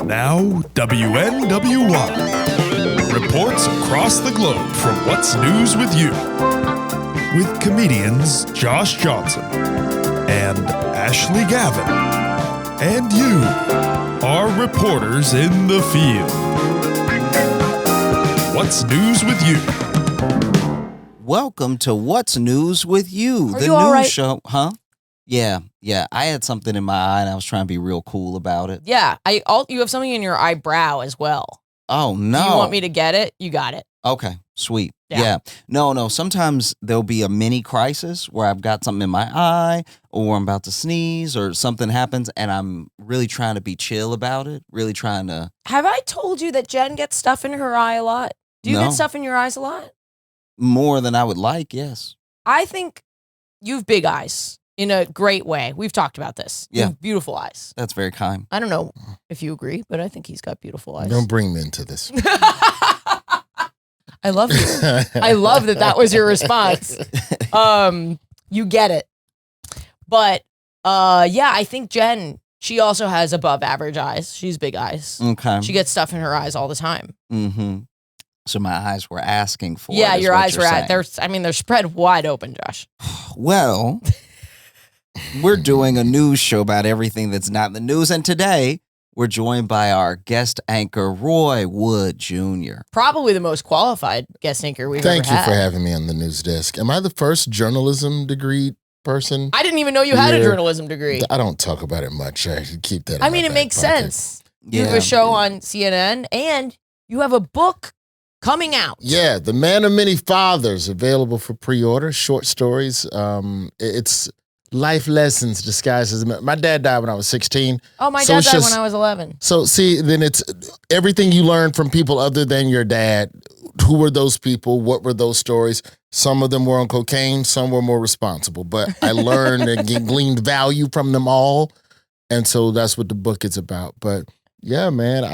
Now, WNWY reports across the globe from What's News with You, with comedians Josh Johnson and Ashley Gavin, and you, our reporters in the field. What's News with You? Welcome to What's News with You, Are the you all news right? show. Huh? Yeah. I had something in my eye and I was trying to be real cool about it. Yeah, you have something in your eyebrow as well. Oh, no. Do you want me to get it? You got it. Okay, sweet. Yeah. Yeah. No. Sometimes there'll be a mini crisis where I've got something in my eye or I'm about to sneeze or something happens and I'm really trying to be chill about it, really trying to. Have I told you that Jen gets stuff in her eye a lot? Do you No. get stuff in your eyes a lot? More than I would like, yes. I think you have big eyes in a great way. We've talked about this. You Yeah. have beautiful eyes. That's very kind. I don't know if you agree, but I think he's got beautiful eyes. Don't bring me into this. I love you. I love that was your response. You get it. But yeah, I think Jen, she also has above average eyes. She's big eyes. Okay. She gets stuff in her eyes all the time. Mm-hmm. So my eyes were asking for Yeah, it, is your what eyes you're were at. saying. They're spread wide open, Josh. Well, we're doing a news show about everything that's not in the news. And today, we're joined by our guest anchor, Roy Wood Jr. Probably the most qualified guest anchor we've Thank ever you had. for having me on the news desk. Am I the first journalism degree person? I didn't even know you had a Yeah. journalism degree. I don't talk about it much. I should keep that. I mean, it makes sense. You have a show on CNN and you have a book coming out. Yeah, The Man of Many Fathers, available for pre-order. Short stories. It's life lessons disguised as. My dad died when I was 16. Oh, my So dad it's died just- when I was 11. So see, then it's everything you learn from people other than your dad. Who were those people? What were those stories? Some of them were on cocaine. Some were more responsible. But I learned and gleaned value from them all. And so that's what the book is about. But yeah, man,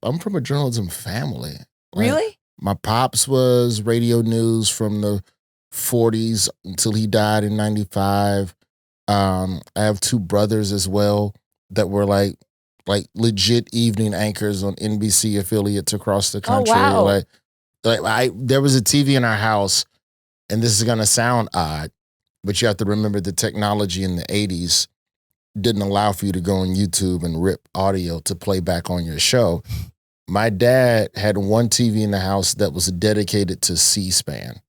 I'm from a journalism family. Really? My pops was radio news from the 40s until he died in 95. I have two brothers as well that were like legit evening anchors on NBC affiliates across the country. wow. There was a TV in our house, and this is gonna sound odd, but you have to remember the technology in the 80s didn't allow for you to go on YouTube and rip audio to play back on your show. My dad had one TV in the house that was dedicated to C-SPAN.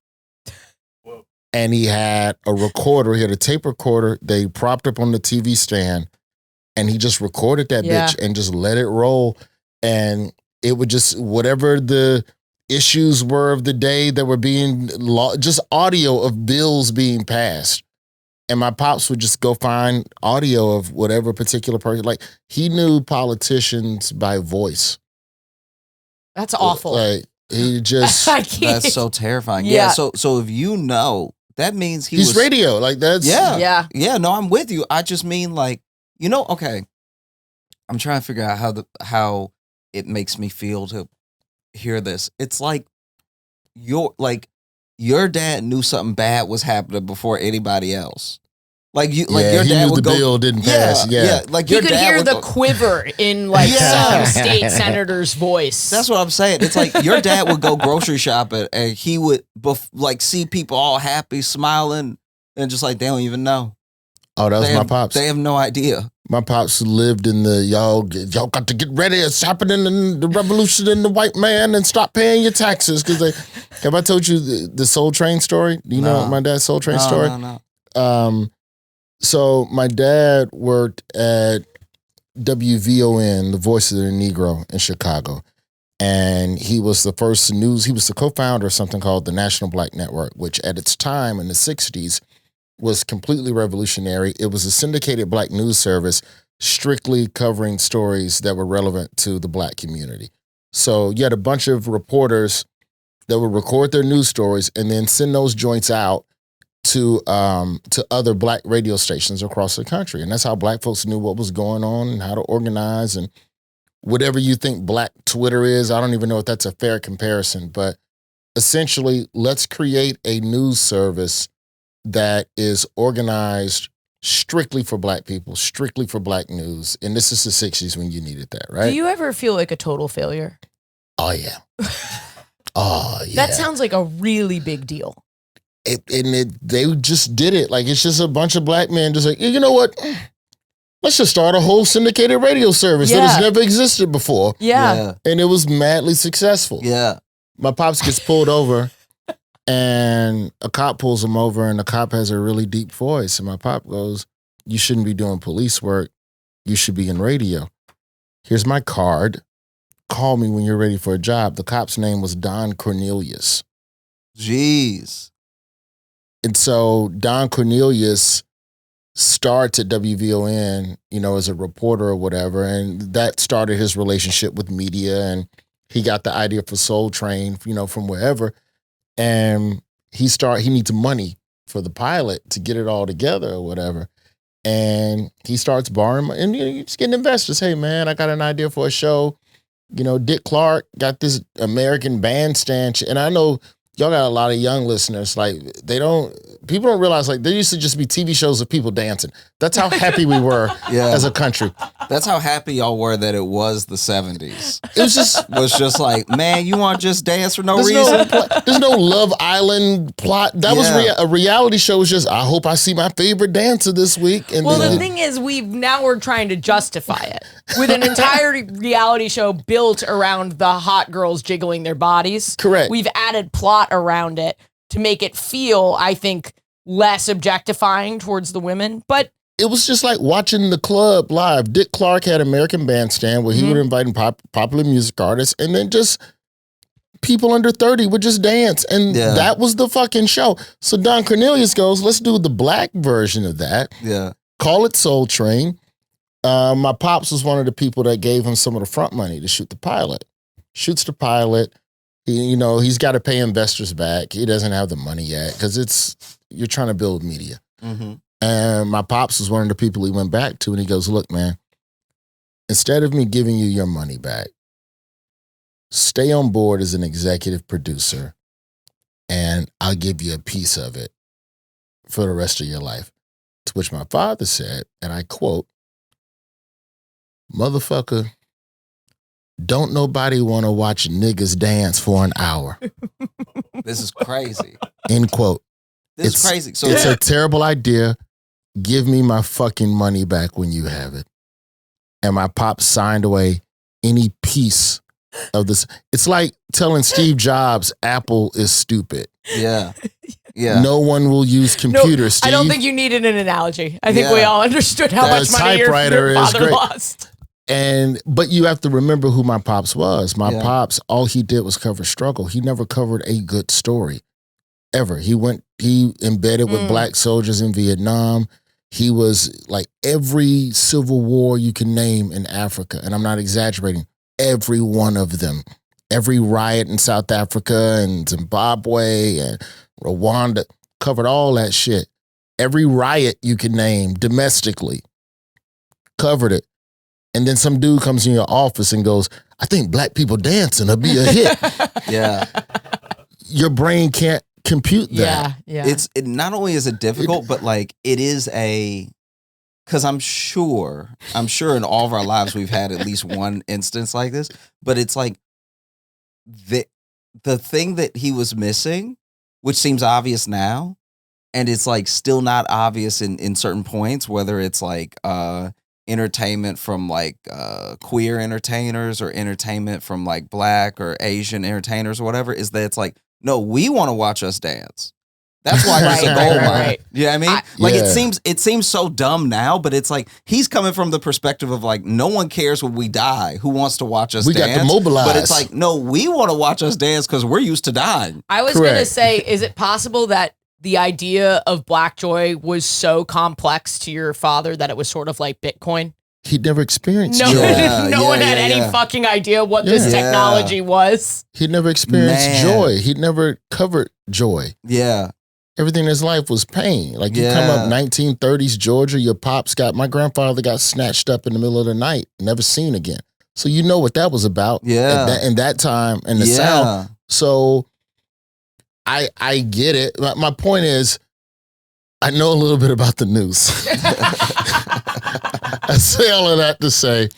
And he had a recorder. He had a tape recorder they propped up on the TV stand, and he just recorded that Yeah. bitch and just let it roll. And it would just, whatever the issues were of the day that were being, just audio of bills being passed. And my pops would just go find audio of whatever particular person. Like, he knew politicians by voice. That's awful. Like, he just, I can't. That's so terrifying. Yeah. So if you know, that means he's was radio. Like, that's, Yeah. Yeah. Yeah, no, I'm with you. I just mean okay. I'm trying to figure out how it makes me feel to hear this. It's like your dad knew something bad was happening before anybody else. Your he dad knew would the go, bill didn't pass. Yeah. like You your could dad hear would the go, quiver in Yeah. some state senator's voice. That's what I'm saying. It's like your dad would go grocery shopping and he would see people all happy, smiling, and just like they don't even know. Oh, that was my pops. They have no idea. My pops lived in the y'all got to get ready. It's happening in the revolution in the white man and stop paying your taxes. Because have I told you the Soul Train story? Do you know my dad's Soul Train story? No. So my dad worked at WVON, the Voice of the Negro in Chicago. And he was the first he was the co-founder of something called the National Black Network, which at its time in the 60s was completely revolutionary. It was a syndicated black news service strictly covering stories that were relevant to the black community. So you had a bunch of reporters that would record their news stories and then send those joints out to other black radio stations across the country. And that's how black folks knew what was going on and how to organize and whatever you think black Twitter is. I don't even know if that's a fair comparison, but essentially, let's create a news service that is organized strictly for black people, strictly for black news. And this is the 60s when you needed that, right? Do you ever feel like a total failure? Oh, yeah. Oh, yeah. That sounds like a really big deal. They just did it. Like, it's just a bunch of black men just like, you know what? Let's just start a whole syndicated radio service that has never existed before. Yeah. And it was madly successful. Yeah. My pops gets pulled over and a cop pulls him over and the cop has a really deep voice. And my pop goes, you shouldn't be doing police work. You should be in radio. Here's my card. Call me when you're ready for a job. The cop's name was Don Cornelius. Jeez. And so Don Cornelius starts at WVON, as a reporter or whatever. And that started his relationship with media. And he got the idea for Soul Train, from wherever. And he needs money for the pilot to get it all together or whatever. And he starts borrowing money. And he's getting investors. Hey, man, I got an idea for a show. Dick Clark got this American Bandstand. And I know y'all got a lot of young listeners. Like, people don't realize, like, there used to just be TV shows of people dancing. That's how happy we were as a country. That's how happy y'all were that it was the 70s. It was just like, man, you want to just dance for no reason? There's no Love Island plot. That was a reality show. Was just, I hope I see my favorite dancer this week. And the thing is, we're trying to justify it with an entire reality show built around the hot girls jiggling their bodies. Correct. We've added plot around it to make it feel, I think, less objectifying towards the women. But it was just like watching the club live. Dick Clark had American Bandstand where he would invite popular music artists, and then just people under 30 would just dance. And that was the fucking show. So Don Cornelius goes, let's do the black version of that. Yeah. Call it Soul Train. My pops was one of the people that gave him some of the front money to shoot the pilot. Shoots the pilot. He's got to pay investors back. He doesn't have the money yet because you're trying to build media. Mm-hmm. And my pops was one of the people he went back to, and he goes, look, man, instead of me giving you your money back, stay on board as an executive producer, and I'll give you a piece of it for the rest of your life. To which my father said, and I quote, motherfucker, don't nobody want to watch niggas dance for an hour. This is crazy. End quote. This is crazy. So it's a terrible idea. Give me my fucking money back when you have it. And my pop signed away any piece of this. It's like telling Steve Jobs Apple is stupid. Yeah. Yeah. No one will use computers, Steve. I don't think you needed an analogy. I think we all understood how much money your father lost. But you have to remember who my pops was. My pops, all he did was cover struggle. He never covered a good story, ever. He embedded with black soldiers in Vietnam. He was like every civil war you can name in Africa, and I'm not exaggerating, every one of them. Every riot in South Africa and Zimbabwe and Rwanda, covered all that shit. Every riot you can name domestically, covered it. And then some dude comes in your office and goes, I think black people dancing will be a hit. Yeah. Your brain can't compute that. Yeah. It not only is it difficult, but like it is because I'm sure in all of our lives we've had at least one instance like this, but it's like the thing that he was missing, which seems obvious now, and it's like still not obvious in certain points, whether it's like entertainment from like queer entertainers or entertainment from like black or Asian entertainers or whatever, is that it's like, no, we want to watch us dance. That's why he's a gold mine. Right. You know what I mean? It seems so dumb now, but it's like he's coming from the perspective of like, no one cares when we die. Who wants to watch us dance? We got to mobilize. But it's like, no, we want to watch us dance because we're used to dying. I was going to say, is it possible that the idea of Black Joy was so complex to your father that it was sort of like Bitcoin? He'd never experienced no, joy. No one had any fucking idea what this technology was. He'd never experienced joy. He'd never covered joy. Yeah. Everything in his life was pain. Like you come up 1930s Georgia, my grandfather got snatched up in the middle of the night, never seen again. So you know what that was about. Yeah. In that time and the South. So I get it. My point is, I know a little bit about the news. I say all of that to say,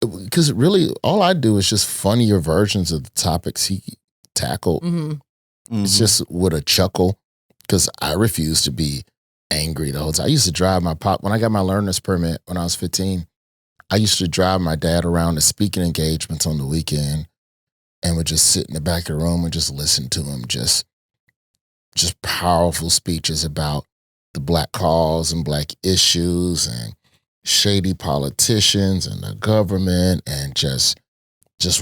because really all I do is just funnier versions of the topics he tackled. It's just with a chuckle, because I refuse to be angry the whole time. I used to drive my pop, when I got my learner's permit when I was 15, I used to drive my dad around to speaking engagements on the weekend and would just sit in the back of the room and just listen to him, just powerful speeches about the Black cause and Black issues and shady politicians and the government, and just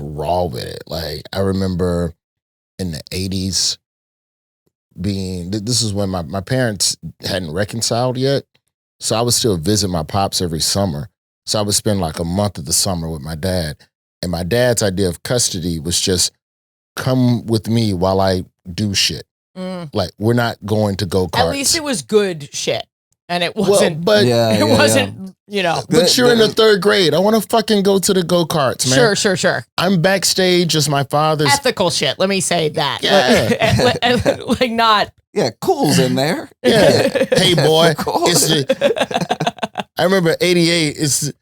raw with it. Like, I remember in the 80s this is when my parents hadn't reconciled yet. So I would still visit my pops every summer. So I would spend like a month of the summer with my dad. And my dad's idea of custody was just come with me while I do shit. Like, we're not going to go karts. At least it was good shit. And it wasn't, it wasn't, you know. But you're in the 3rd grade. I want to fucking go to the go-karts, man. Sure. I'm backstage as my father's. Ethical shit, let me say that. Yeah. Like not. Yeah, cool's in there. Yeah. Hey, boy. Cool. I remember 88. It's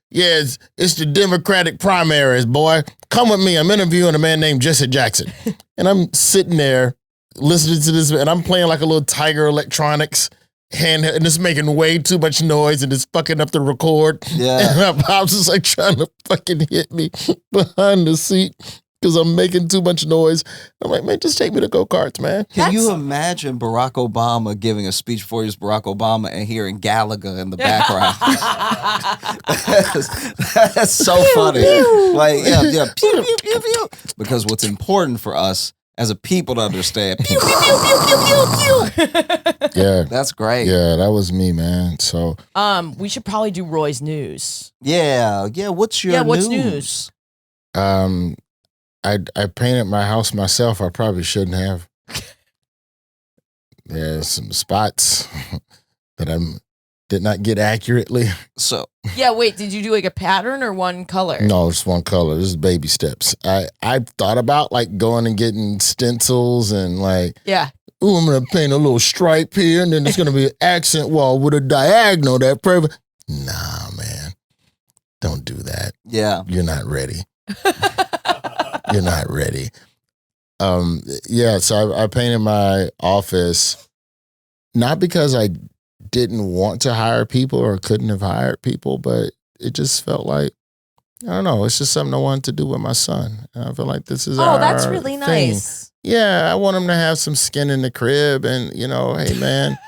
the Democratic primaries, boy. Come with me. I'm interviewing a man named Jesse Jackson. And I'm sitting there listening to this, and I'm playing like a little Tiger Electronics handheld, and it's making way too much noise, and it's fucking up the record. Yeah. And my pops is like trying to fucking hit me behind the seat because I'm making too much noise. I'm like, man, just take me to go-karts, man. Can you imagine Barack Obama giving a speech before he was Barack Obama and hearing Gallagher in the background? That's so funny. Like, yeah, pew, pew, pew, pew. Because what's important for us as a people to understand, pew, pew, pew, pew, pew, pew, pew. Yeah. That's great. Yeah, that was me, man. So, we should probably do Roy's news. Yeah. What's your what's news? I painted my house myself. I probably shouldn't have. There's some spots that I did not get accurately. So Yeah, wait, did you do like a pattern or one color? No, it's one color. This is baby steps. I thought about like going and getting stencils and like, Yeah. ooh, I'm gonna paint a little stripe here, and then it's gonna be an accent wall with a diagonal that perfect. Nah, man, don't do that. yeah. You're not ready. You're not ready. So I painted my office, not because I didn't want to hire people or couldn't have hired people, but it just felt like, I don't know, it's just something I wanted to do with my son. And I feel like this is our that's really thing. nice. Yeah, I want him to have some skin in the crib, and hey man,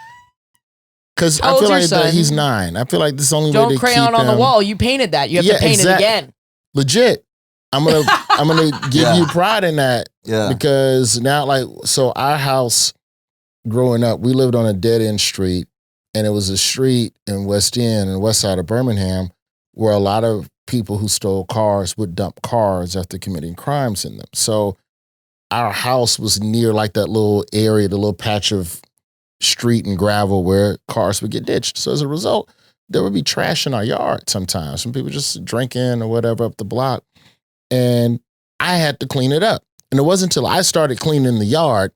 because I How feel old's your like son? he's 9. I feel like this is the only way Don't to crayon keep on the him wall. You painted that. You have Yeah, to paint exact- it again. legit. I'm gonna give Yeah. you pride in that. Yeah. Because now, so our house growing up, we lived on a dead end street, and it was a street in West End and west side of Birmingham where a lot of people who stole cars would dump cars after committing crimes in them. So our house was near like that little area, the little patch of street and gravel where cars would get ditched. So as a result, there would be trash in our yard sometimes. Some people just drinking or whatever up the block. And I had to clean it up. And it wasn't until I started cleaning the yard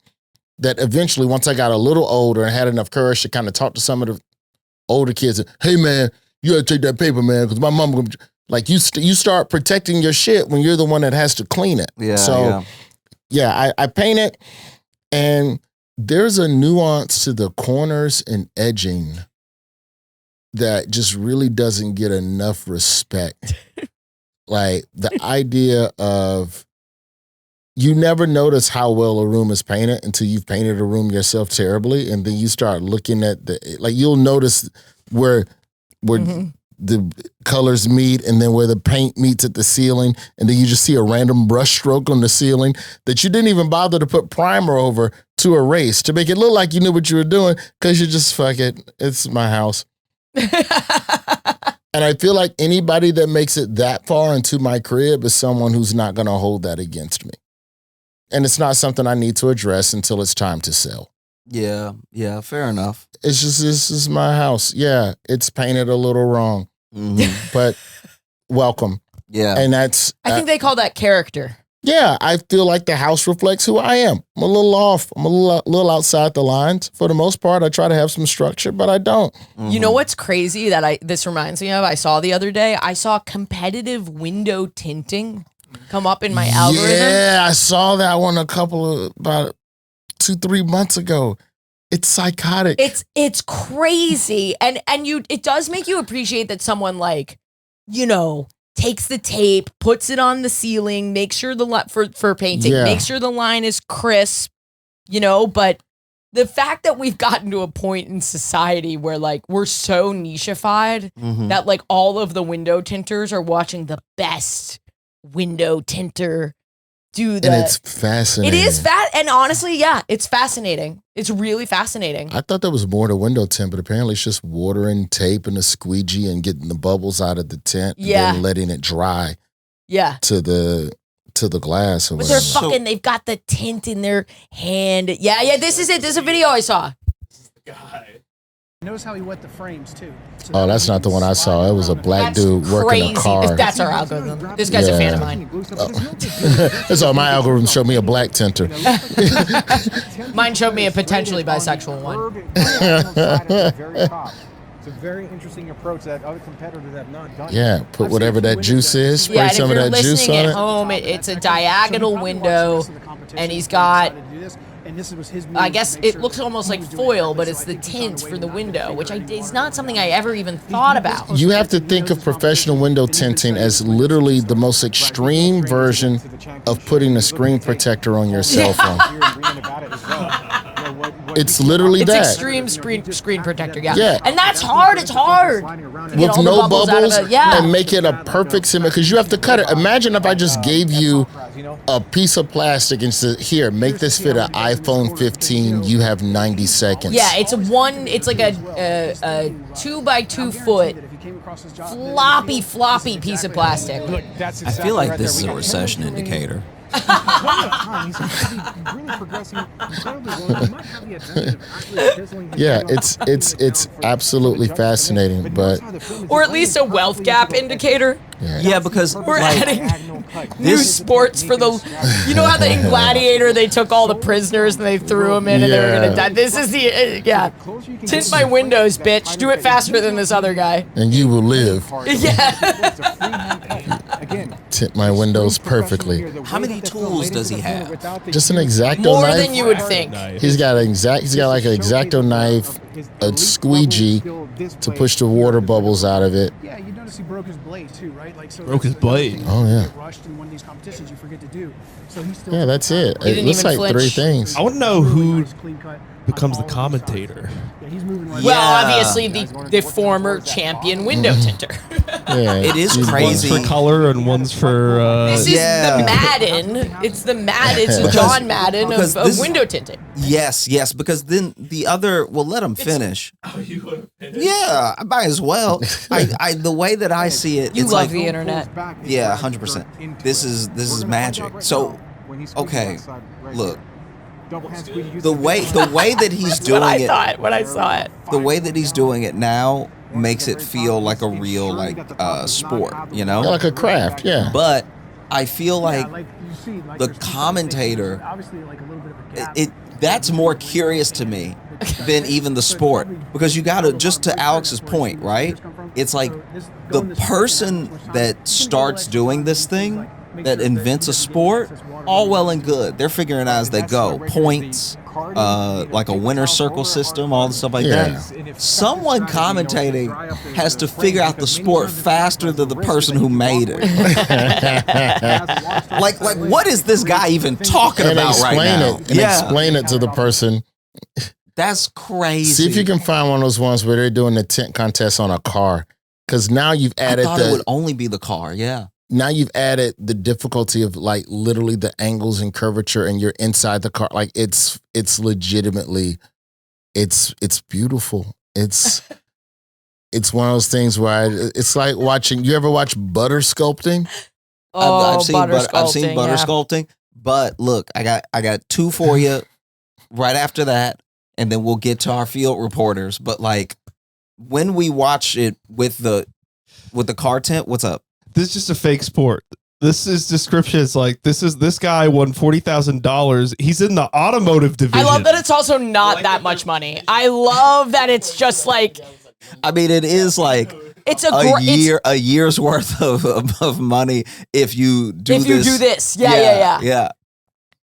that eventually, once I got a little older and had enough courage to kind of talk to some of the older kids, hey man, you gotta take that paper, man, because my mom gonna, like, you start protecting your shit when you're the one that has to clean it. Yeah. So I paint it, and there's a nuance to the corners and edging that just really doesn't get enough respect. Like the idea of, you never notice how well a room is painted until you've painted a room yourself terribly, and then you start looking at you'll notice where the colors meet, and then where the paint meets at the ceiling, and then you just see a random brush stroke on the ceiling that you didn't even bother to put primer over to erase to make it look like you knew what you were doing, because you just, fuck it, it's my house. And I feel like anybody that makes it that far into my crib is someone who's not going to hold that against me. And it's not something I need to address until it's time to sell. Yeah. Fair enough. It's just, this is my house. Yeah, it's painted a little wrong, Mhm. but welcome. Yeah. And that's, I think they call that character. Yeah, I feel like the house reflects who I am. I'm a little off. I'm a little outside the lines. For the most part, I try to have some structure, but I don't. You know what's crazy that this reminds me of? I saw the other day. I saw competitive window tinting come up in my algorithm. Yeah, I saw that one about 2-3 months ago. It's psychotic. It's crazy, and it does make you appreciate that someone like, takes the tape, puts it on the ceiling, makes sure for painting, make sure the line is crisp, but the fact that we've gotten to a point in society where like we're so nicheified that like all of the window tinters are watching the best window tinter do that. And it's fascinating. It is and honestly, yeah, it's fascinating. It's really fascinating. I thought there was more to window tint, but apparently it's just water and tape and a squeegee and getting the bubbles out of the tint and then letting it dry to the glass. Or but they've got the tint in their hand. Yeah, this is it. This is a video I saw. Notice how he wet the frames too. So that's not the one I saw. It was a black dude working a car. That's our algorithm. This guy's a fan of mine. That's all. My algorithm showed me a black tinter. Mine showed me a potentially bisexual one. It's a very interesting approach that other competitors have not done. Yeah, put whatever that juice is, spray some of that juice on it. At home, it's a diagonal window, and he's got, I guess it looks almost like foil, but it's the tint for the window, which is not something I ever even thought about. You have to think of professional window tinting as literally the most extreme version of putting a screen protector on your cell phone. It's literally it's that. It's extreme screen protector, yeah. And that's hard. It's hard. With no bubbles and make it a perfect symmetry. Because you have to cut it. Imagine if I just gave you a piece of plastic and said, here, make this fit an iPhone 15. You have 90 seconds. Yeah, it's like a 2x2 foot floppy piece of plastic. I feel like this is a recession indicator. Yeah, it's absolutely fascinating, but or at least a wealth gap indicator. Yeah, because we're adding new sports for the. You know how in Gladiator they took all the prisoners and they threw them in and they were gonna die. This is the tint my windows, bitch. Do it faster than this other guy, and you will live. Tint my windows perfectly. How many tools does he have? Just an X-Acto knife. More than you would think. He's got like an X-Acto knife, a squeegee to push the water bubbles out of it. Yeah, you notice he broke his blade too, right? Like broke his blade. Oh yeah. Rushed in one of these competitions you forget to do. So he's still. Yeah, that's it. It looks like flinch. 3 things. I want to know who becomes the commentator. Yeah, he's moving right. Well, obviously the former champion window tinter. Yeah, it is One's crazy. for color and one's for. This is the Madden. It's the Madden. It's the John Madden of window tinting. Yes, because then the other. Well, let him finish. Oh, you want to finish? Yeah, I might as well. The way that I see it, You it's love like the internet. Yeah, 100%. This is magic. So, okay, look. The way that he's doing what I it. thought when I saw it. The way that he's doing it now makes it feel like a real sport, Yeah, like a craft, yeah. But I feel like the commentator, that's more curious to me than even the sport, because you gotta, just to Alex's point, right? It's like the person that starts doing this thing, that invents a sport, all well and good. They're figuring out as they go. Points, like a winner's circle system, all the stuff like that. Someone commentating has to figure out the sport faster than the person who made it. like what is this guy even talking about right now? Explain it to the person. That's crazy. See if you can find one of those ones where they're doing the tint contest on a car. Because now you've added it would only be the car, yeah. Now you've added the difficulty of like literally the angles and curvature, and you're inside the car. Like it's legitimately, it's beautiful. It's one of those things where it's like watching. You ever watch butter sculpting? I've seen butter yeah. sculpting. But look, I got 2 for you right after that, and then we'll get to our field reporters. But like when we watch it with the car tent, what's up? This is just a fake sport. This is description. It's like this guy won $40,000. He's in the automotive division. I love that it's also not that much money. I love that it's just like. I mean, it is like it's a year's worth of money if you do this. Yeah.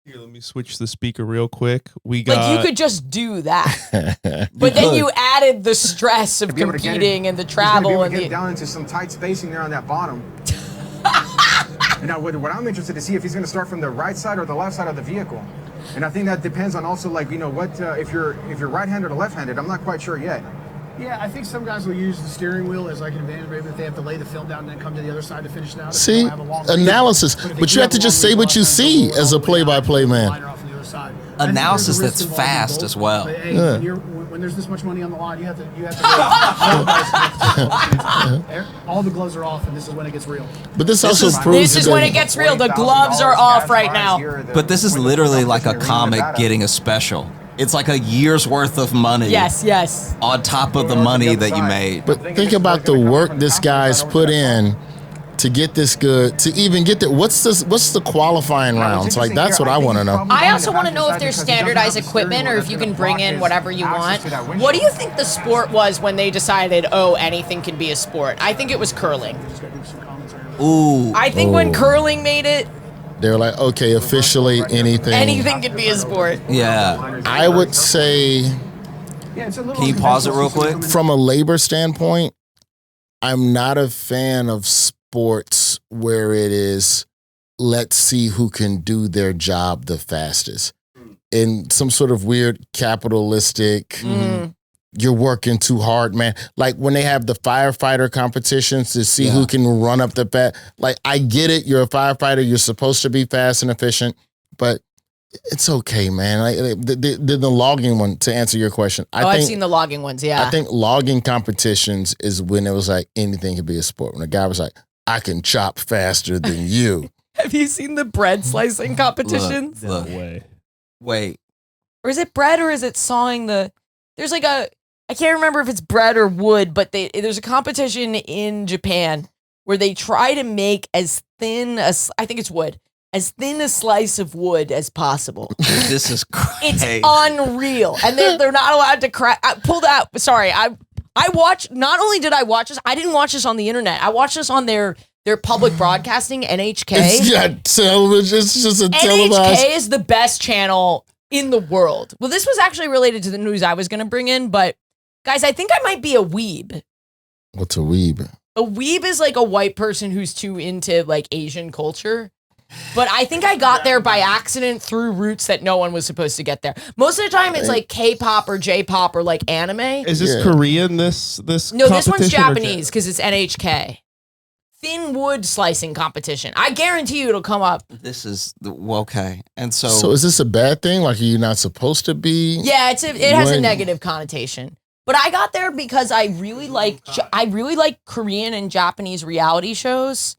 Here, let me switch the speaker real quick. We got like you could just do that, but then you added the stress of competing and the travel and get down into some tight spacing there on that bottom. And now, what I'm interested to see if he's going to start from the right side or the left side of the vehicle, and I think that depends on also like what if you're right-handed or left-handed. I'm not quite sure yet. Yeah, I think some guys will use the steering wheel as like an advantage, maybe if they have to lay the film down and then come to the other side to finish it out. See, analysis. But you have to just say what you see as a play-by-play man. Analysis that's fast as well. But, hey, when there's this much money on the line, you have to all the gloves are off, and this is when it gets real. But this also proves this is when it gets real. The gloves are off right now. But this is literally like a comic getting a special. It's like a year's worth of money. Yes. On top of the money that you made. But think about the work this guy's put in to get this good, to even get the what's the qualifying rounds? Like that's what I want to know. I also want to know if there's standardized equipment or if you can bring in whatever you want. What do you think the sport was when they decided, oh, anything can be a sport? I think it was curling. Ooh. I think when curling made it, they were like, okay, officially anything can be a sport. Yeah. I would say. Can you pause it real quick? From a labor standpoint, I'm not a fan of sports where it is, let's see who can do their job the fastest. In some sort of weird capitalistic, you're working too hard, man. Like when they have the firefighter competitions to see who can run up the fast. Like, I get it. You're a firefighter. You're supposed to be fast and efficient, but it's okay, man. Like the logging one, to answer your question. I've seen the logging ones, yeah. I think logging competitions is when it was like anything could be a sport. When a guy was like, I can chop faster than you. Have you seen the bread slicing competitions? Look. Wait. Or is it bread or is it sawing the... There's like a... I can't remember if it's bread or wood, but there's a competition in Japan where they try to make as thin as... I think it's wood. As thin a slice of wood as possible. This is crazy. It's unreal. And they're not allowed to crack... I pulled out... Sorry, I watched... Not only did I watch this, I didn't watch this on the internet. I watched this on their public broadcasting, NHK. It's not television. It's just a televised... NHK is the best channel in the world. Well, this was actually related to the news I was going to bring in, but guys, I think I might be a weeb. What's a weeb? A weeb is like a white person who's too into like Asian culture. But I think I got there by accident through routes that no one was supposed to get there. Most of the time, it's like K-pop or J-pop or like anime. Is this Korean? This no, this one's Japanese because it's NHK. Thin wood slicing competition. I guarantee you it'll come up. This is okay, and so is this a bad thing? Like, are you not supposed to be? Yeah, it has a negative connotation. But I got there because I really like Korean and Japanese reality shows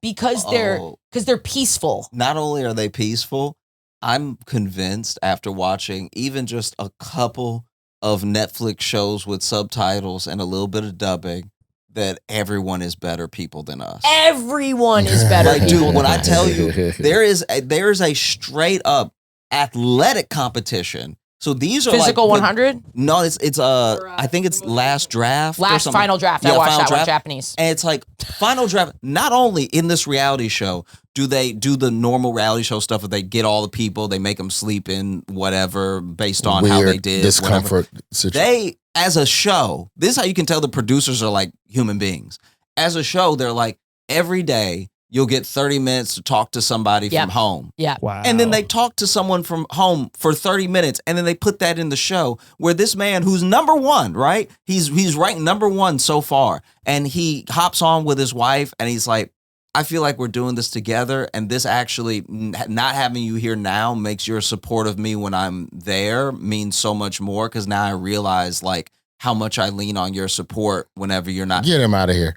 because they're peaceful. Not only are they peaceful, I'm convinced after watching even just a couple of Netflix shows with subtitles and a little bit of dubbing that everyone is better people than us. Everyone is better. Like, dude, when I tell you, there is a straight up athletic competition. So these are Physical like 100? No, it's I think it's Last Draft. Last Final Draft. I watched that one, Japanese. And it's like Final Draft. Not only in this reality show do they do the normal reality show stuff where they get all the people, they make them sleep in whatever based on how they did. Discomfort situation. As a show, this is how you can tell the producers are like human beings. As a show, they're like, every day you'll get 30 minutes to talk to somebody from home. Yeah. Wow. And then they talk to someone from home for 30 minutes, and then they put that in the show where this man who's number one, right? He's ranked number one so far, and he hops on with his wife, and he's like, I feel like we're doing this together, and this actually, not having you here now makes your support of me when I'm there means so much more, because now I realize like how much I lean on your support whenever you're not. Get him out of here.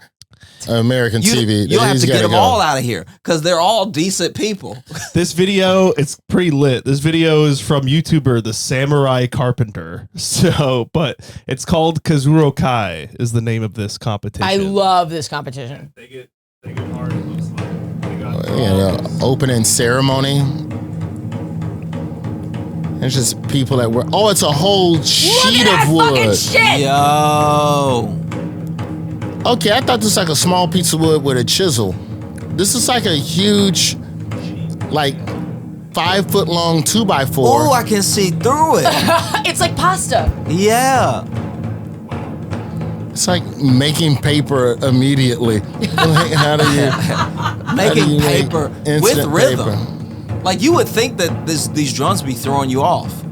American TV. You'll have to get them all out of here because they're all decent people. This video, it's pretty lit. This video is from YouTuber The Samurai Carpenter. But it's called Kazuro Kai is the name of this competition. I love this competition. They get hard, it looks like. opening ceremony. There's just people at work. Oh, it's a whole sheet Look at of that fucking wood. shit. Yo. Okay, I thought this was like a small piece of wood with a chisel. This is like a huge, like 5 foot long 2x4. Oh, I can see through it. It's like pasta. Yeah. It's like making paper immediately. Like, how do you Making make paper with instant rhythm. paper? Like you would think that these drums be throwing you off.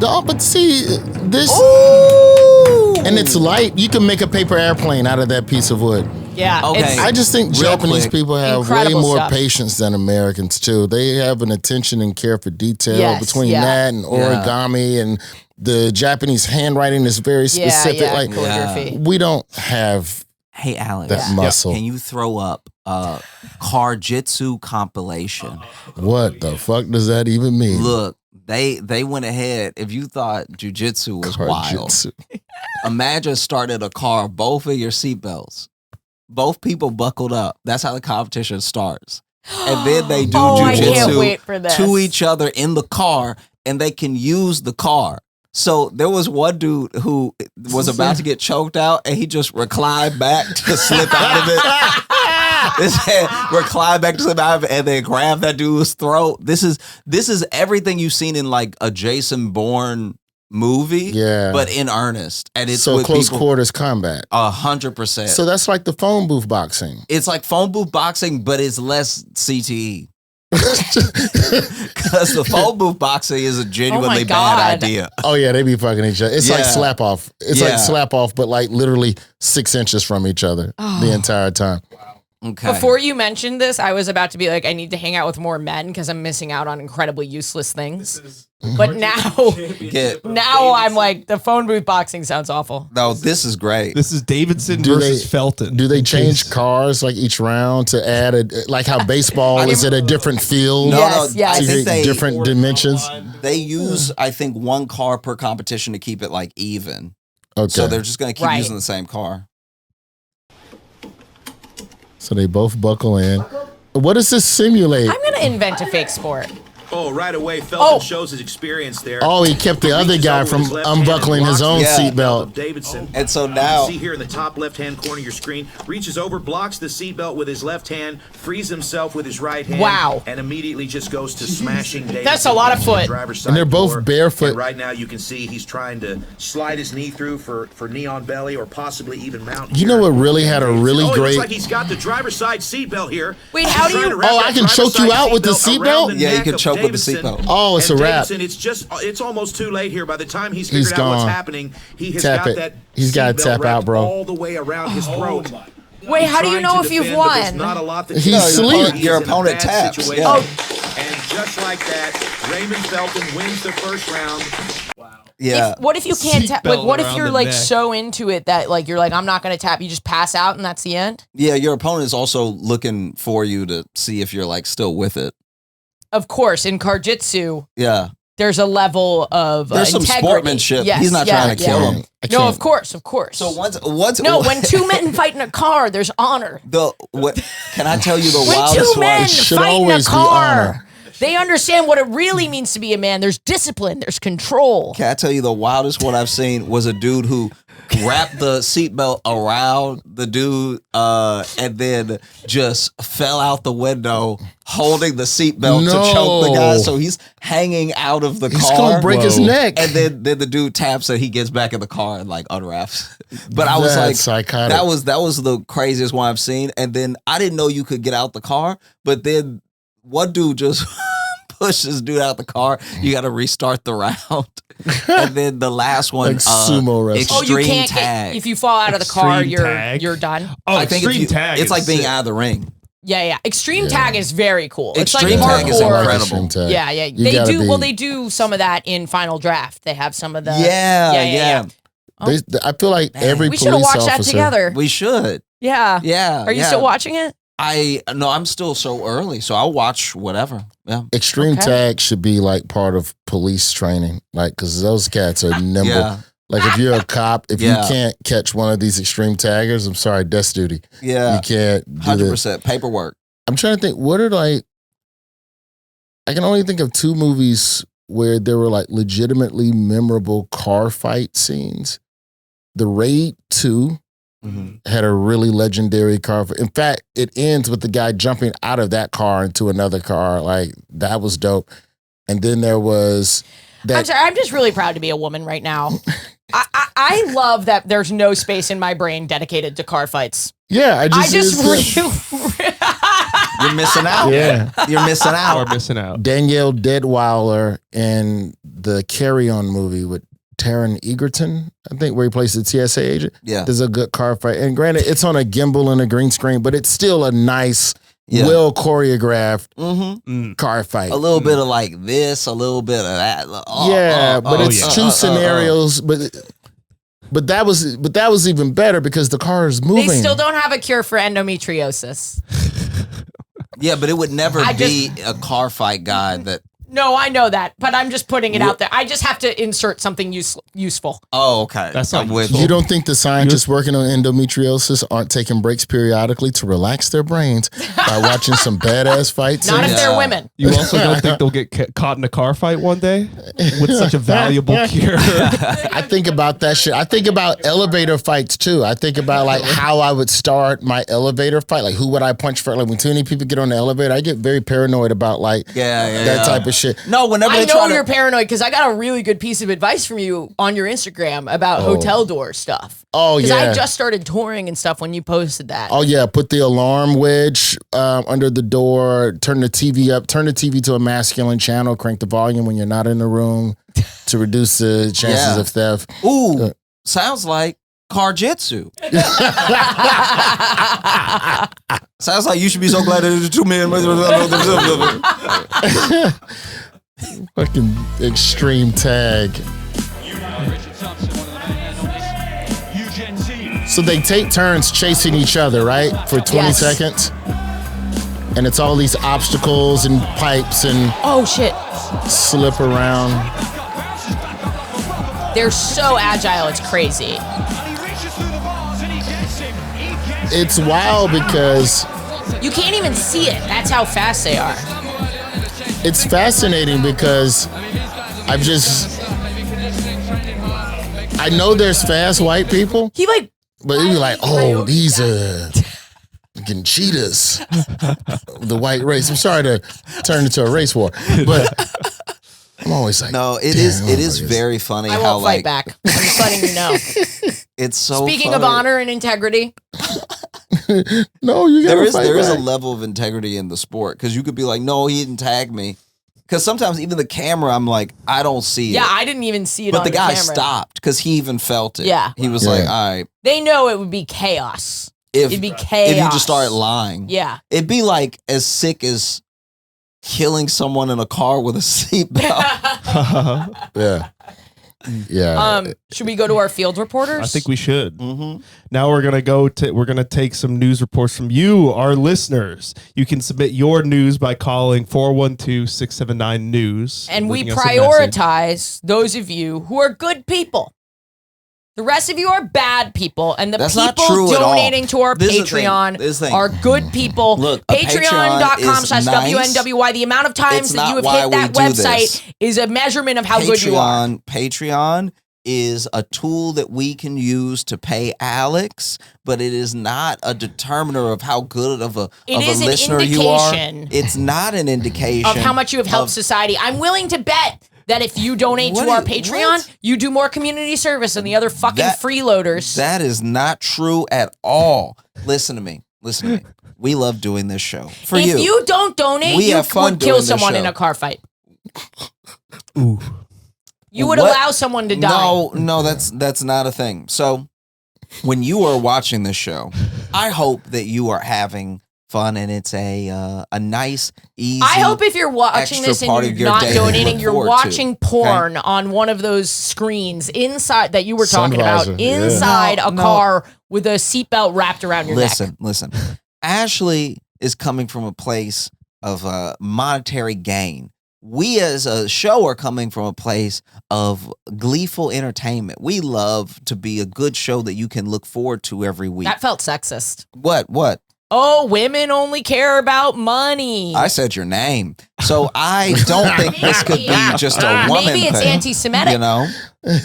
No, but see, this, Ooh. and it's light. You can make a paper airplane out of that piece of wood. Yeah. Okay. It's, I just think Real Japanese quick. people have Incredible way more stuff. patience than Americans too. They have an attention and care for detail Yes, between yeah. that and origami, and the Japanese handwriting is very specific. Yeah, Like calligraphy. we don't have Hey, Alex. that muscle. Can you throw up a Carjitsu compilation? What the fuck does that even mean? Look, they went ahead. If you thought jujitsu was wild, Carjitsu. imagine starting a car, both of your seatbelts. Both people buckled up. That's how the competition starts. And then they do Oh, I can't wait jujitsu for this. to each other in the car, and they can use the car. So there was one dude who was about to get choked out, and he just reclined back to slip out of it. This head reclined back to slip out of it, and then grabbed that dude's throat. This is everything you've seen in like a Jason Bourne movie, Yeah. but in earnest, and it's So with close people quarters combat. 100%. So that's like the phone booth boxing. It's like phone booth boxing, but it's less CTE. Because the phone booth boxing is a genuinely God. bad idea. Oh yeah, they be fucking each other. It's like Yeah. slap off. It's Yeah. like slap off, but like literally 6 inches from each other the entire time. Okay. Before you mentioned this, I was about to be like, I need to hang out with more men because I'm missing out on incredibly useless things. But now I'm like, the phone booth boxing sounds awful. No, this is great. This is Davidson Do versus they- Felton. Do they In change case- cars like each round to add a like how baseball is at a different field? No, Yes, no, yes. I To think get they different dimensions. they use I think one car per competition to keep it like even. Okay. So they're just gonna keep Right. using the same car. So they both buckle in. What does this simulate? I'm going to invent a fake sport. Oh, right away, Felton Oh. shows his experience there. Oh, he kept the other Reaches guy over from with his left hand and unbuckling his blocks own Yeah. the belt seatbelt. of Davidson. And so You now can see here in the top left-hand corner of your screen, reaches over, blocks the seatbelt with his left hand, frees himself with his right hand, Wow. and immediately just goes to smashing Davidson. That's a lot of into the foot. driver's And they're side both door. barefoot. And right now you can see he's trying to slide his knee through for knee on belly or possibly even mount. You know what really had a really Oh, it great- looks like he's got the driver's side seatbelt here. Wait, He's how do trying you- to wrap Oh, that I can choke you driver's out with the side seatbelt? around the Yeah, you neck can of choke with the Davidson. seatbelt. Oh, it's And a wrap. Davidson, it's almost too late here. By the time he's He's figured out what's gone. happening, he has Tap got it. that He's gotta seatbelt tap out, wrapped bro. all the way around his throat. Wait, how do you Trying know to if you've defend, but there's won? not a lot that He's you can do. asleep. He's Your in a opponent bad taps, situation. yeah. And just like that, Raymond Felton wins the first round. Yeah. What if you can't tap? Like, Seatbelt what if around you're the like neck. so into it that like you're like, I'm not gonna tap. You just pass out and that's the end. Yeah, your opponent is also looking for you to see if you're like still with it. Of course, in Carjitsu, Yeah. there's a level of There's some integrity. sportsmanship. Yes, He's not yeah, trying to yeah. kill him. I No, can't- of course, of course. So once no, when two men fight in a car, there's honor. can I tell you the When wildest two men one? should fight in a always be car, honor. they understand what it really means to be a man. There's discipline. There's control. Can I tell you the wildest one I've seen was a dude who wrapped the seatbelt around the dude and then just fell out the window holding the seatbelt to choke the guy. No. So he's hanging out of the He's car. gonna break his Whoa. neck. And then the dude taps and he gets back in the car and like unwraps. But I was That's like, psychotic. that was the craziest one I've seen. And then I didn't know you could get out the car, but then one dude just pushes dude out the car. You got to restart the round. And then the last one, Like sumo wrestling. Oh, extreme you can't tag. get, if you fall out of the car, Extreme tag? you're done. Oh, I think if extreme you, tag. it's is like being sick. out of the ring. Yeah. Extreme tag is very cool. It's Extreme like tag is hardcore. incredible. Extreme tag. Yeah. You They gotta do be- well. They do some of that in Final Draft. They have some of the. Yeah. I feel like every We should have police watched that officer. together. We should. Yeah. Yeah. Are you yeah. still watching it? No, I'm still so early, so I'll watch whatever. Yeah. Extreme Okay. tag should be like part of police training, like because those cats are nimble. Yeah. Like if you're a cop, if Yeah. you can't catch one of these extreme taggers, I'm sorry, desk duty. Yeah. You can't do 100% paperwork. I'm trying to think. What are like? I can only think of 2 movies where there were like legitimately memorable car fight scenes. The Raid 2 had a really legendary car fight. In fact, it ends with the guy jumping out of that car into another car. Like, that was dope. And then there was that. I'm sorry, I'm just really proud to be a woman right now. I love that there's no space in my brain dedicated to car fights. Yeah, You're missing out. Yeah. You're missing out. We're missing out. Danielle Deadweiler in the Carry On movie with Taron Egerton, I think, where he plays the TSA agent. Yeah. There's a good car fight. And granted, it's on a gimbal and a green screen, but it's still a nice, well choreographed car fight. A little bit of like this, a little bit of that. But it's 2 scenarios, but that was even better because the car is moving. They still don't have a cure for endometriosis. Yeah, but it would never be a car fight guy that. No, I know that, but I'm just putting it out there. I just have to insert something useful. Oh, okay. That's not with You don't think the scientists working on endometriosis aren't taking breaks periodically to relax their brains by watching some badass fights? Not if they're women. You also don't think they'll get caught in a car fight one day with such a valuable cure? I think about that shit. I think about elevator fights too. I think about like how I would start my elevator fight. Like who would I punch first? Like when too many people get on the elevator, I get very paranoid about like that type of shit. No, whenever I they know try you're paranoid because I got a really good piece of advice from you on your Instagram about hotel door stuff. Oh, Because yeah. I just started touring and stuff when you posted that. Oh, yeah. Put the alarm wedge under the door, turn the TV up, turn the TV to a masculine channel, crank the volume when you're not in the room to reduce the chances of theft. Ooh, sounds like Carjitsu. Sounds like you should be so glad that there's 2 men. Fucking extreme tag. So they take turns chasing each other, right? For 20 seconds. And it's all these obstacles and pipes and oh shit, slip around. They're so agile, it's crazy. It's wild because you can't even see it. That's how fast they are. It's fascinating because I know there's fast white people. But it'd be like, oh, these are fucking cheetahs. The white race. I'm sorry to turn into a race war, but I'm always like, no, it is very funny. I won't fight back. I'm just letting you know. It's so Speaking funny. of honor and integrity. No, you gotta fight there is a back. level of integrity in the sport because you could be like, no, he didn't tag me. Because sometimes even the camera, I'm like, I don't see it. Yeah, I didn't even see it but on the guy camera. stopped because he even felt it. Yeah. He was like, all right. They know it would be chaos. It'd be chaos. If you just started lying. Yeah. It'd be like as sick as killing someone in a car with a seatbelt. Yeah. Yeah. Should we go to our field reporters? I think we should. Now we're gonna we're gonna take some news reports from you, our listeners. You can submit your news by calling 412-679-NEWS. And we leaving us a message. prioritize those of you who are good people. The rest of you are bad people, and the That's not people true at all. donating to our This is the thing. Patreon This thing. are good people. Look, a Patreon is nice. Patreon.com/WNWY. The amount of times It's that you not have why hit we that do website this. is a measurement of how good you are. Patreon is a tool that we can use to pay Alex, but it is not a determiner of how good of a listener you are. It's not an indication Of how much you have helped society. I'm willing to bet that if you donate to our Patreon, you do more community service than the other fucking freeloaders. That is not true at all. Listen to me. We love doing this show. For if you don't donate, we you have fun would kill doing this someone show. in a car fight. Ooh. You would allow someone to die. No, that's not a thing. So when you are watching this show, I hope that you are having fun and it's a nice, easy. I hope if you're watching this and you're not donating, you're watching porn on one of those screens inside that you were talking about, inside a car with a seatbelt wrapped around your neck. Listen. Ashley is coming from a place of monetary gain. We as a show are coming from a place of gleeful entertainment. We love to be a good show that you can look forward to every week. That felt sexist. What? Oh, women only care about money. I said your name. So I don't think this could be just a woman Maybe it's thing, anti-Semitic. you know?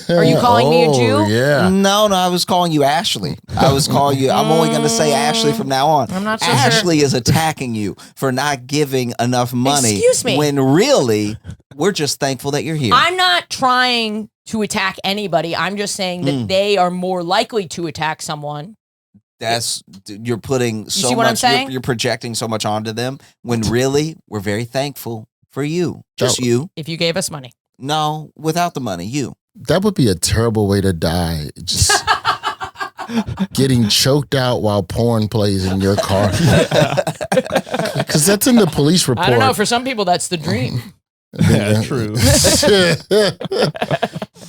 Are you calling me a Jew? Yeah. No, I was calling you Ashley. I was calling you. I'm only going to say Ashley from now on. I'm not so Ashley is attacking you for not giving enough money. Excuse me. When really, we're just thankful that you're here. I'm not trying to attack anybody. I'm just saying that they are more likely to attack someone. You're putting so see much. what I'm saying? You're projecting so much onto them when really we're very thankful for you. Just you. If you gave us money. No, without the money, you. That would be a terrible way to die. Just getting choked out while porn plays in your car. Because that's in the police report. I don't know. For some people, that's the dream. Yeah, true.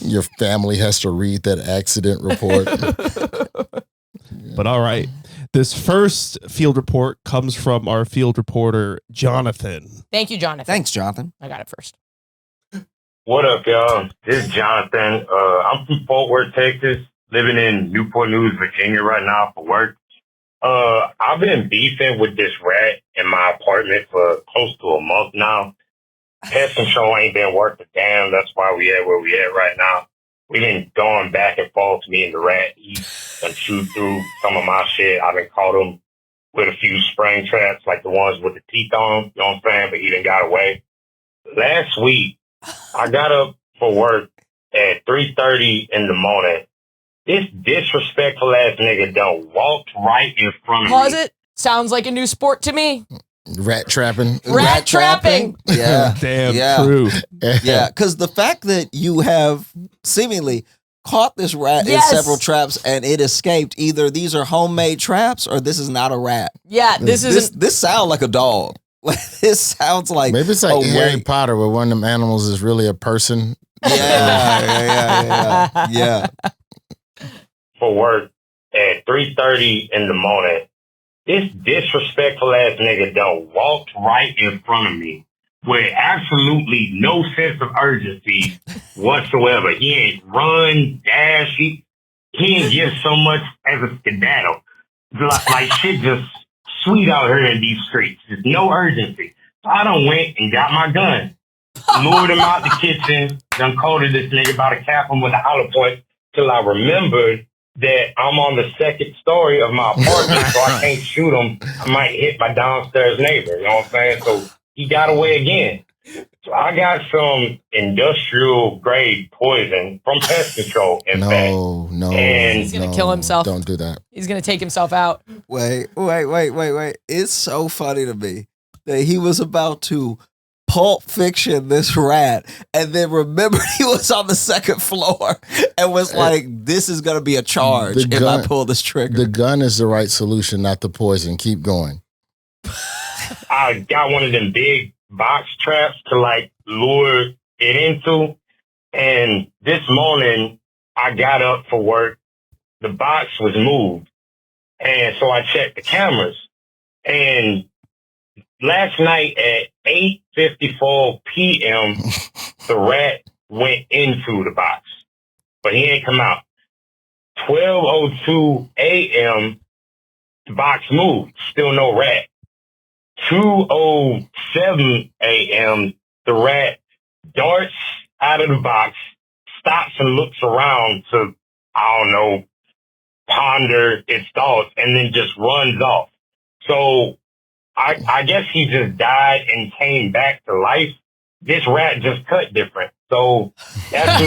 Your family has to read that accident report. But all right. This first field report comes from our field reporter, Jonathan. Thank you, Jonathan. Thanks, Jonathan. I got it first. What up, y'all? This is Jonathan. I'm from Fort Worth, Texas, living in Newport News, Virginia right now for work. I've been beefing with this rat in my apartment for close to a month now. Pest control ain't been worth a damn. That's why we at where we at right now. We been going back and forth, me and the rat. He done chewed through some of my shit. I've been caught him with a few spring traps, like the ones with the teeth on them, you know what I'm saying? But he done got away. Last week, I got up for work at 3:30 in the morning. This disrespectful ass nigga done walked right in front of me. Pause it. Sounds like a new sport to me. Rat trapping. Rat trapping. Yeah. Damn, Yeah. true. Yeah, because the fact that you have seemingly caught this rat Yes. in several traps and it escaped, either these are homemade traps or this is not a rat. Yeah, this isn't. This sounds like a dog. This sounds like Maybe it's like Harry Potter, where one of them animals is really a person. Yeah. For work at 3:30 in the morning. This disrespectful ass nigga done walked right in front of me with absolutely no sense of urgency whatsoever. He ain't run, dash, he ain't give so much as a skedaddle. Like shit just sweet out here in these streets. There's no urgency. So I done went and got my gun, lured him out the kitchen, done quoted this nigga about to cap him with a hollow point till I remembered that I'm on the second story of my apartment, so I can't shoot him. I might hit my downstairs neighbor, you know what I'm saying? So he got away again. So I got some industrial grade poison from pest control, in fact. No. And He's gonna kill himself. Don't do that. He's gonna take himself out. Wait. It's so funny to me that he was about to Pulp Fiction this rat and then remembered he was on the second floor and was like, this is going to be a charge if I pull this trigger. The gun is the right solution, not the poison. Keep going. I got one of them big box traps to like lure it into. And this morning I got up for work. The box was moved. And so I checked the cameras. And last night at 8:54 p.m., the rat went into the box, but he ain't come out. 12:02 a.m., the box moved, still no rat. 2:07 a.m., the rat darts out of the box, stops and looks around to, I don't know, ponder its thoughts, and then just runs off. So I guess he just died and came back to life. This rat just cut different. So that's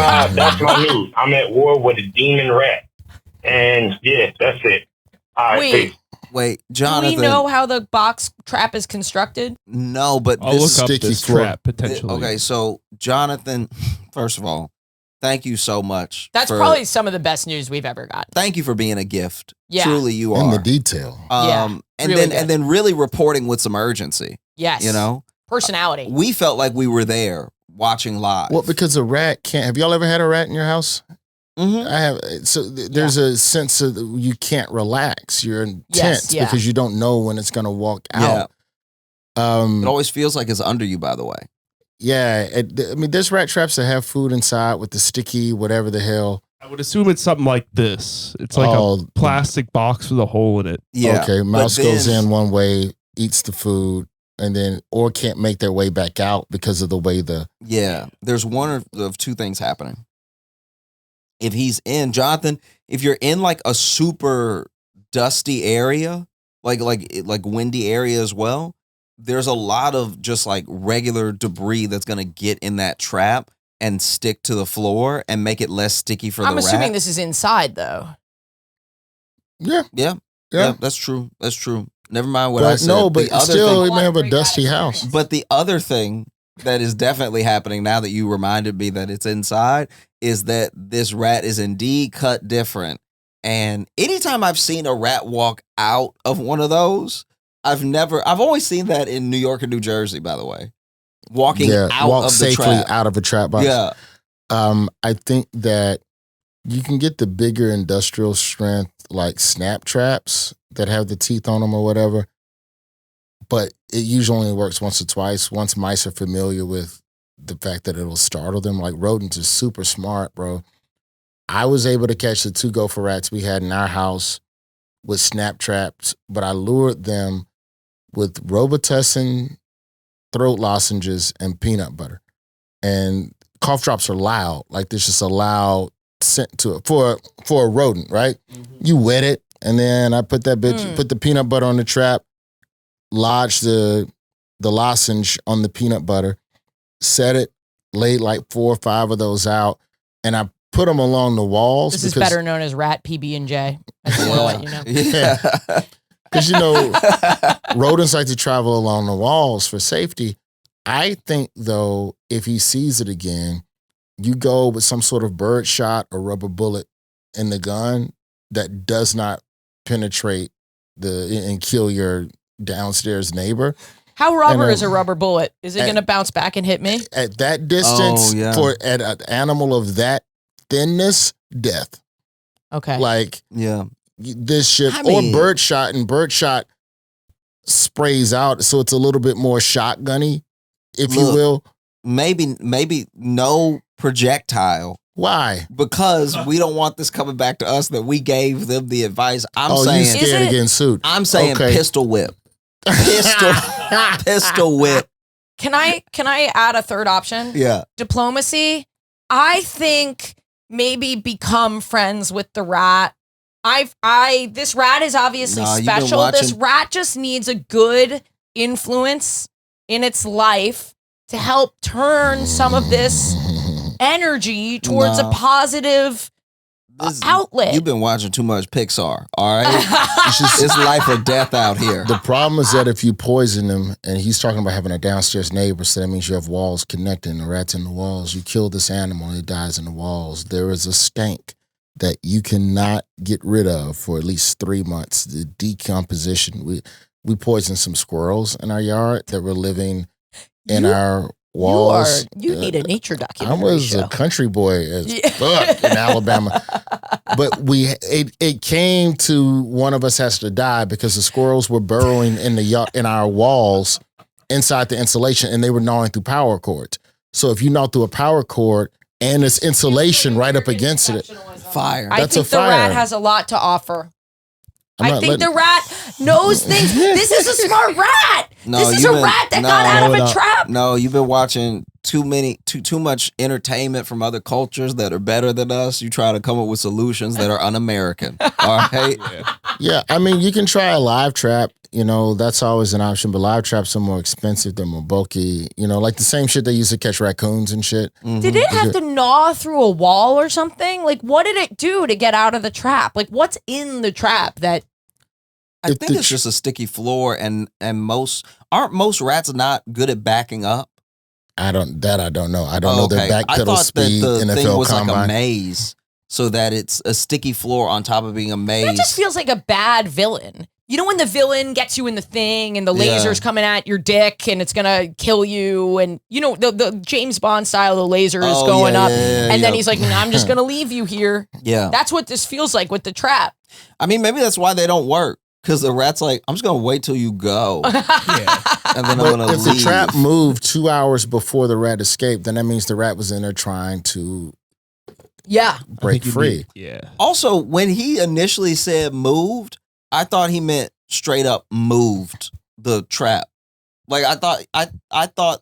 my news. I'm at war with a demon rat. And yeah, that's it. All right, peace. Wait, Jonathan. Do we know how the box trap is constructed? No, but I'll this look up sticky this floor. trap potentially. Okay, so Jonathan, first of all, thank you so much. That's probably some of the best news we've ever gotten. Thank you for being a gift. Yeah. Truly, you are. In the detail. Yeah, and really then really reporting with some urgency. Yes. You know, personality. we felt like we were there watching live. Well, because a rat can't. Have y'all ever had a rat in your house? Mm-hmm. I have. So there's a sense of you can't relax. You're intense because you don't know when it's going to walk out. It always feels like it's under you, by the way. Yeah. I mean, there's rat traps that have food inside with the sticky, whatever the hell. I would assume it's something like this. It's like a plastic box with a hole in it. Yeah. Okay, mouse goes in one way, eats the food, and then or can't make their way back out because of the way the there's one of two things happening. If he's in, Jonathan, if you're in like a super dusty area, like windy area as well, there's a lot of just like regular debris that's gonna get in that trap and stick to the floor and make it less sticky for the rat. I'm assuming this is inside though. Yeah, that's true. That's true. Never mind what I said. No, but still, we thing, may have a dusty house. But the other thing that is definitely happening now that you reminded me that it's inside is that this rat is indeed cut different. And anytime I've seen a rat walk out of one of those, I've always seen that in New York and New Jersey, by the way. Walk safely out of a trap box. Yeah. I think that you can get the bigger industrial strength like snap traps that have the teeth on them or whatever, but it usually only works once or twice. Once mice are familiar with the fact that it'll startle them, like rodents are super smart, bro. I was able to catch the 2 gopher rats we had in our house with snap traps, but I lured them with Robitussin throat lozenges and peanut butter. And cough drops are loud. Like there's just a loud scent to it for a rodent, right? Mm-hmm. You wet it, and then I put that bitch, put the peanut butter on the trap, lodge the lozenge on the peanut butter, set it, laid like 4 or 5 of those out, and I put them along the walls. This is better known as rat PB&J. I just want to let you know. Yeah. Because, rodents like to travel along the walls for safety. I think, though, if he sees it again, you go with some sort of bird shot or rubber bullet in the gun that does not penetrate and kill your downstairs neighbor. How rubber is a rubber bullet? Is it going to bounce back and hit me? At that distance, at an animal of that thinness, death. Okay. Like, this shit, or bird shot, and bird shot sprays out, so it's a little bit more shotgunny, if you will. Maybe no projectile. Why? Because we don't want this coming back to us that we gave them the advice. I'm saying you scared of getting sued. I'm saying pistol whip. Pistol whip. Can I add a third option? Yeah. Diplomacy. I think maybe become friends with the rat. This rat is obviously special. This rat just needs a good influence in its life to help turn some of this energy towards a positive outlet. You've been watching too much Pixar, all right? It's life or death out here. The problem is that if you poison him, and he's talking about having a downstairs neighbor, so that means you have walls connecting, the rat's in the walls. You kill this animal and it dies in the walls. There is a stank that you cannot get rid of for at least 3 months. The decomposition. We poisoned some squirrels in our yard that were living in our walls. You need a nature documentary. I was a country boy as fuck in Alabama. But it came to one of us has to die because the squirrels were burrowing in our walls inside the insulation, and they were gnawing through power cords. So if you gnaw through a power cord and it's insulation right up against it, fire. I think the rat has a lot to offer. I think the rat knows things. This is a smart rat. This is a rat that got out of a trap. No, you've been watching too much entertainment from other cultures that are better than us. You try to come up with solutions that are un-American. All right? Yeah, I mean, you can try a live trap. That's always an option, but live traps are more expensive. They're more bulky. Like the same shit they used to catch raccoons and shit. Mm-hmm. Did it have to gnaw through a wall or something? Like, what did it do to get out of the trap? Like, what's in the trap that... I think it's just a sticky floor, and aren't most rats not good at backing up? I don't know. I don't know their back pedal speed. I thought that the thing was Combine. like a maze, so that it's a sticky floor on top of being a maze. That just feels like a bad villain. When the villain gets you in the thing and the laser's coming at your dick and it's gonna kill you, and the James Bond style, the laser is going up, and then he's like, "No, I'm just gonna leave you here." Yeah, that's what this feels like with the trap. I mean, maybe that's why they don't work. Because the rat's like, I'm just going to wait till you go. And then I'm going to leave. If the trap moved 2 hours before the rat escaped, then that means the rat was in there trying to Yeah. break free. Yeah. Also, when he initially said moved, I thought he meant straight up moved the trap. Like I thought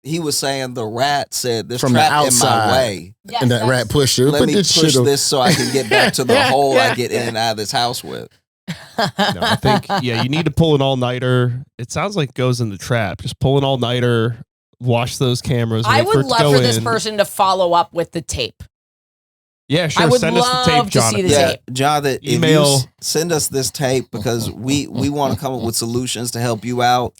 he was saying the rat said this From the trap in my outside. way. Yes, And that that's- rat pushed you. Let But me this push shit this so I can get back to the hole I get in Yeah. and out of this house with. No, I think you need to pull an all-nighter. It sounds like it goes in the trap. Just pull an all-nighter, watch those cameras. I wait for would it to love go for this in. person to follow up with the tape. Yeah, sure. I would Send us the love tape, to see Jonathan. the Yeah, tape. Jonathan, if Email. you send us this tape because we want to come up with solutions to help you out.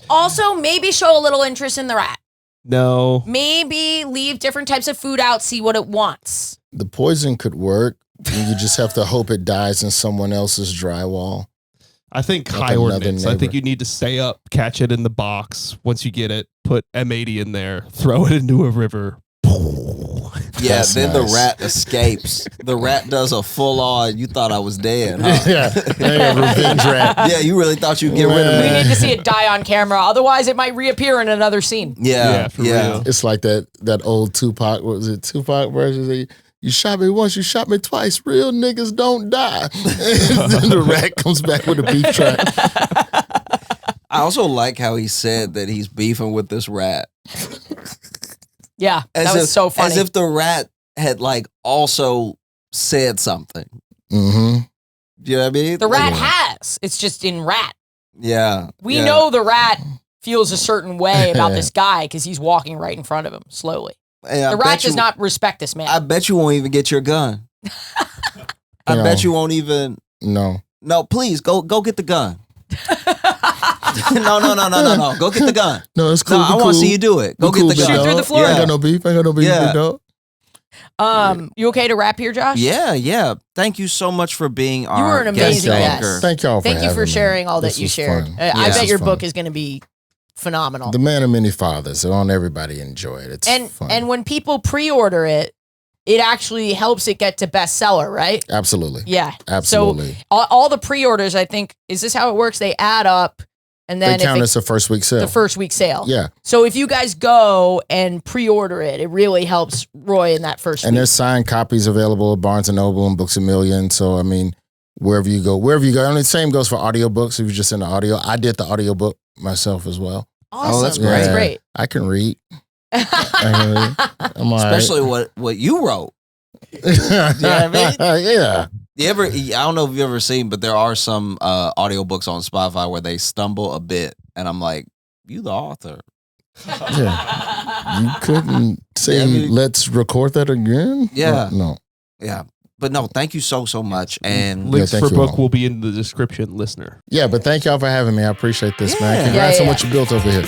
Also, maybe show a little interest in the rat. No. Maybe leave different types of food out, see what it wants. The poison could work. You just have to hope it dies in someone else's drywall. I think Like high another ordnance. I think neighbor. you need to stay up, catch it in the box. Once you get it, put M80 in there, throw it into a river. Yeah, That's then nice. the rat escapes. The rat does a full on. You thought I was dead, huh? Yeah, revenge rat. Yeah, you really thought you'd get rid of We me. need to see it die on camera. Otherwise, it might reappear in another scene. Yeah, for yeah. real. It's like that old Tupac. What was it? Tupac version. Say, you shot me once, you shot me twice. Real niggas don't die. And then the rat comes back with a beef trap. I also like how he said that he's beefing with this rat. Yeah, As that was if, so funny. As if the rat had like also said something. Mm-hmm. You know what I mean? the rat Yeah. has. It's just in rat. Yeah. We yeah. know the rat feels a certain way about this guy because he's walking right in front of him slowly. Hey, I The bet rat does you- not respect this man. I bet you won't even get your gun. I No. bet you won't even. No. No, please go get the gun. No. Go get the gun. No, it's cool. No, I want want to see you do it. Go get the Shoot gun. through the floor. I ain't got no beef. I ain't got no beef Yeah. with you, dog. You okay to wrap here, Josh? Yeah. Thank you so much for being our were an guest amazing anchor. guest. Thank y'all for Thank you for having me. sharing all that This you was shared. fun. I Yeah. bet This your was book fun. is going to be phenomenal. The Man of Many Fathers. I want everybody to enjoy it. It's fun. And when people pre-order it, it actually helps it get to bestseller, right? Absolutely. Yeah. Absolutely. So all the pre-orders, I think, is this how it works? They add up, and then They if count it- as a first week sale. the first week sale. Yeah. So if you guys go and pre-order it, it really helps Roy in that first And week. there's signed copies available at Barnes & Noble and Books A Million. So, I mean, wherever you go. And the same goes for audiobooks if you're just into audio. I did the audiobook myself as well. Awesome. that's That's Yeah. great. I can read. I'm all right. Especially what you wrote. yeah. Yeah. You ever? I don't know if you've ever seen, but there are some audiobooks on Spotify where they stumble a bit, and I'm like, "You the author." Yeah. You couldn't say, Yeah, I mean- let's record that again? Yeah. No. Yeah, but no, thank you so much, and Links thank for you book all. will be in the description, listener. Yeah, but thank y'all for having me. I appreciate this, man. Yeah. Congrats Yeah, on yeah. what you built over here.